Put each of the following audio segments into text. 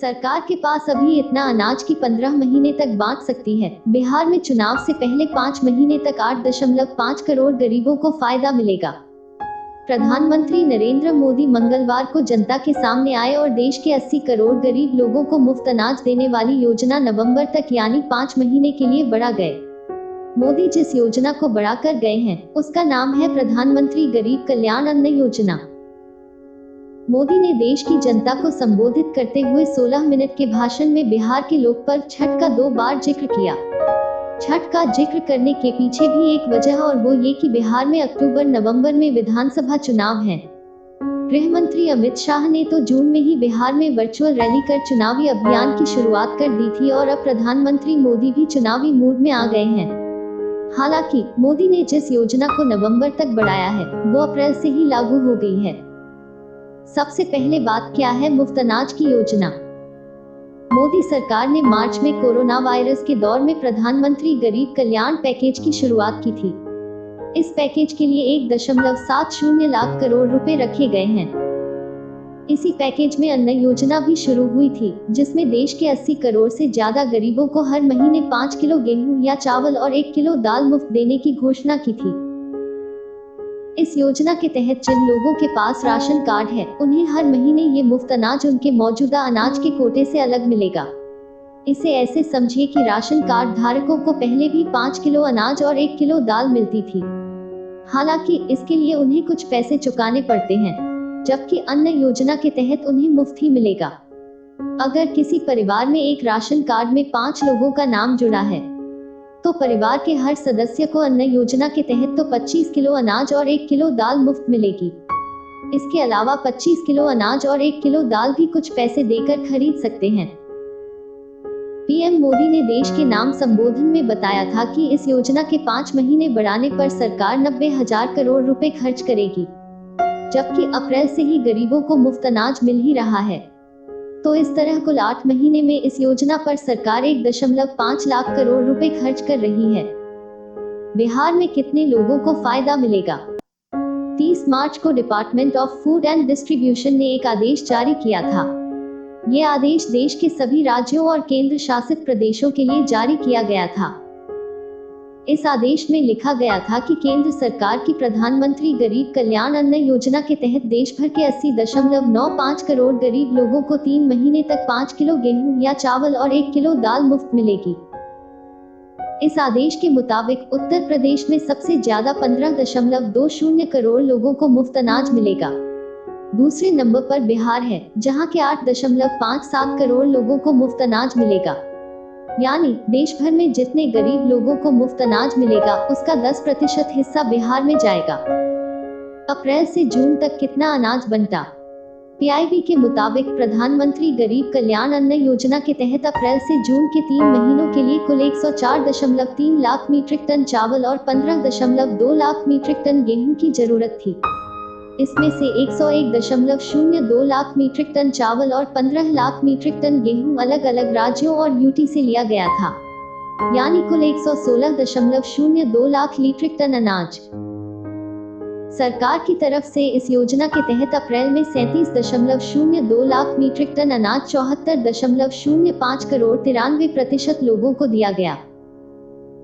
सरकार के पास अभी इतना अनाज की 15 महीने तक बांट सकती है। बिहार में चुनाव से पहले 5 महीने तक 8.5 करोड़ गरीबों को फायदा मिलेगा। प्रधानमंत्री नरेंद्र मोदी मंगलवार को जनता के सामने आए और देश के 80 करोड़ गरीब लोगों को मुफ्त अनाज देने वाली योजना नवंबर तक यानी 5 महीने के लिए बढ़ा गए। मोदी जिस योजना को बढ़ाकर गए हैं उसका नाम है प्रधानमंत्री गरीब कल्याण अन्न योजना। मोदी ने देश की जनता को संबोधित करते हुए 16 मिनट के भाषण में बिहार के लोकपर्व छठ का 2 बार जिक्र किया। छठ का जिक्र करने के पीछे भी एक वजह और वो ये कि बिहार में अक्टूबर-नवंबर में विधानसभा चुनाव हैं। गृह मंत्री अमित शाह ने तो जून में ही बिहार में वर्चुअल रैली कर चुनावी अभियान की शुरुआत कर दी थी और अब प्रधानमंत्री मोदी भी चुनावी मूड में आ गए हैं। हालांकि मोदी ने जिस योजना को नवंबर तक बढ़ाया है वो अप्रैल से ही लागू हो गई है। सबसे पहले बात क्या है मुफ्त अनाज की योजना। मोदी सरकार ने मार्च में कोरोना वायरस के दौर में प्रधानमंत्री गरीब कल्याण पैकेज की शुरुआत की थी। इस पैकेज के लिए 1.70 लाख करोड़ रुपए रखे गए हैं। इसी पैकेज में अन्न योजना भी शुरू हुई थी, जिसमें देश के 80 करोड़ से ज्यादा गरीबों को हर महीने 5 किलो गेहूं या चावल और 1 किलो दाल मुफ्त देने की घोषणा की थी। इस योजना के तहत जिन लोगों के पास राशन कार्ड है उन्हें हर महीने ये मुफ्त अनाज उनके मौजूदा अनाज के कोटे से अलग मिलेगा। इसे ऐसे समझिए कि राशन कार्ड धारकों को पहले भी 5 किलो अनाज और 1 किलो दाल मिलती थी। हालांकि इसके लिए उन्हें कुछ पैसे चुकाने पड़ते हैं, जबकि अन्न योजना के तहत उन्हें मुफ्त ही मिलेगा। अगर किसी परिवार में एक राशन कार्ड में 5 लोगों का नाम जुड़ा है तो परिवार के हर सदस्य को अन्न योजना के तहत तो 25 किलो अनाज और 1 किलो दाल मुफ्त मिलेगी। इसके अलावा 25 किलो अनाज और 1 किलो दाल भी कुछ पैसे देकर खरीद सकते हैं। पीएम मोदी ने देश के नाम संबोधन में बताया था कि इस योजना के 5 महीने बढ़ाने पर सरकार 90,000 करोड़ रुपए खर्च करेगी, जबकि अप्रैल से ही गरीबों को मुफ्त अनाज मिल ही रहा है। तो इस तरह कुल 8 महीने में इस योजना पर सरकार 1.5 लाख करोड़ रुपए खर्च कर रही है। बिहार में कितने लोगों को फायदा मिलेगा? 30 मार्च को department of food and distribution ने एक आदेश जारी किया था। ये आदेश देश के सभी राज्यों और केंद्र शासित प्रदेशों के लिए जारी किया गया था। इस आदेश में लिखा गया था कि केंद्र सरकार की प्रधानमंत्री गरीब कल्याण अन्न योजना के तहत देश भर के 80.95 करोड़ गरीब लोगों को 3 महीने तक 5 किलो गेहूं या चावल और 1 किलो दाल मुफ्त मिलेगी। इस आदेश के मुताबिक उत्तर प्रदेश में सबसे ज्यादा 15.20 करोड़ लोगों को मुफ्त अनाज मिलेगा। दूसरे नंबर पर बिहार है, जहां के 8.57 करोड़ लोगों को मुफ्त अनाज मिलेगा। यानी देश भर में जितने गरीब लोगों को मुफ्त अनाज मिलेगा उसका 10% हिस्सा बिहार में जाएगा। अप्रैल से जून तक कितना अनाज बंटा? पीआईबी के मुताबिक प्रधानमंत्री गरीब कल्याण अन्न योजना के तहत अप्रैल से जून के 3 महीनों के लिए कुल 104.3 लाख मीट्रिक टन चावल और 15.2 लाख मीट्रिक टन गेहूं की जरूरत थी। इसमें से 101.02 लाख मीट्रिक टन चावल और 15 लाख मीट्रिक टन गेहूं अलग अलग राज्यों और यूटी से लिया गया था, यानी कुल 116.02 लाख मीट्रिक टन अनाज। सरकार की तरफ से इस योजना के तहत अप्रैल में 37.02 लाख मीट्रिक टन अनाज 74.05 करोड़ 93% लोगों को दिया गया।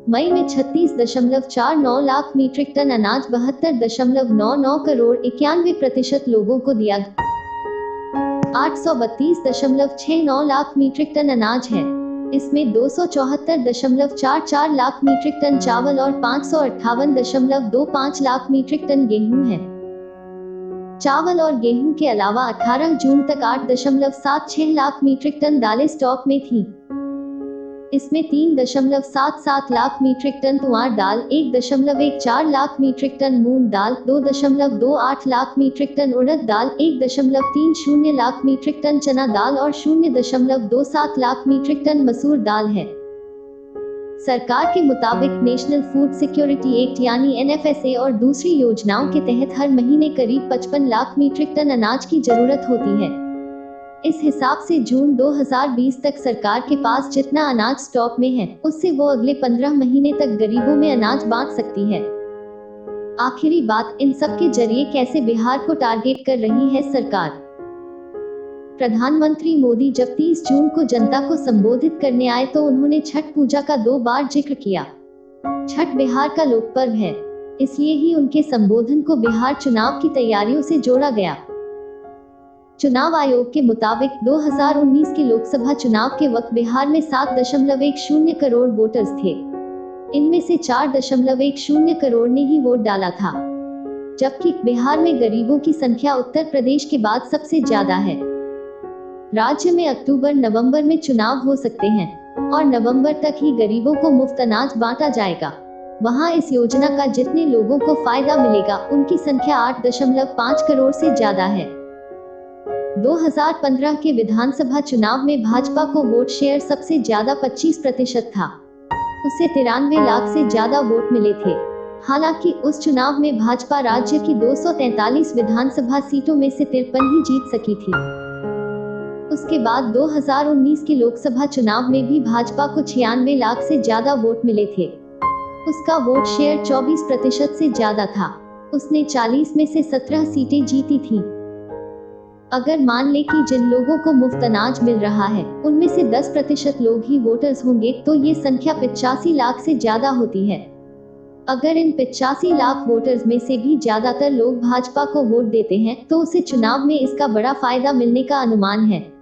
मई में 36.49 लाख मीट्रिक टन अनाज 72.99 करोड़ 91% लोगों को दिया। 832.69 लाख मीट्रिक टन अनाज है। इसमें 274.44 लाख मीट्रिक टन चावल और 558.25 लाख मीट्रिक टन गेहूं है। चावल और गेहूं के अलावा 18 जून तक 8.76 लाख मीट्रिक टन दालें स्टॉक में थी। इसमें 3.77 लाख मीट्रिक टन तुअर दाल, 1.14 लाख मीट्रिक टन मूंग दाल, 2.28 लाख मीट्रिक टन उड़द दाल, 1.30 लाख मीट्रिक टन चना दाल और 0.27 लाख मीट्रिक टन मसूर दाल है। सरकार के मुताबिक नेशनल फूड सिक्योरिटी एक्ट यानी एनएफएसए और दूसरी योजनाओं के तहत हर महीने करीब 55 लाख मीट्रिक टन अनाज की जरूरत होती है। इस हिसाब से जून 2020 तक सरकार के पास जितना अनाज स्टॉक में है उससे वो अगले 15 महीने तक गरीबों में अनाज बांट सकती है। आखिरी बात, इन सब के जरिए कैसे बिहार को टारगेट कर रही है सरकार? प्रधानमंत्री मोदी जब 30 जून को जनता को संबोधित करने आए तो उन्होंने छठ पूजा का 2 बार जिक्र किया। छठ बिहार का लोक पर्व है, इसलिए ही उनके संबोधन को बिहार चुनाव की तैयारियों से जोड़ा गया। चुनाव आयोग के मुताबिक 2019 के लोकसभा चुनाव के वक्त बिहार में 7.10 करोड़ वोटर्स थे। इनमें से 4.10 करोड़ ने ही वोट डाला था, जबकि बिहार में गरीबों की संख्या उत्तर प्रदेश के बाद सबसे ज्यादा है। राज्य में अक्टूबर-नवंबर में चुनाव हो सकते हैं और नवंबर तक ही गरीबों को मुफ्त अनाज बांटा जाएगा। वहां इस योजना का जितने लोगों को फायदा मिलेगा उनकी संख्या 8.5 करोड़ से ज्यादा है। 2015 के विधानसभा चुनाव में भाजपा को वोट शेयर सबसे ज्यादा 25% था। उसे 93 लाख से ज्यादा वोट मिले थे। हालांकि उस चुनाव में भाजपा राज्य की 243 विधानसभा सीटों में से 53 ही जीत सकी थी। उसके बाद 2019 के लोकसभा चुनाव में भी भाजपा को 96 लाख से ज्यादा वोट मिले थे। उसका वोट शेयर 24% से ज्यादा था। उसने 40 में से 17 सीटें जीती थीं। अगर मान ले कि जिन लोगों को मुफ्त अनाज मिल रहा है उनमें से 10% लोग ही वोटर्स होंगे तो ये संख्या 85 लाख से ज्यादा होती है। अगर इन 85 लाख वोटर्स में से भी ज्यादातर लोग भाजपा को वोट देते हैं तो उसे चुनाव में इसका बड़ा फायदा मिलने का अनुमान है।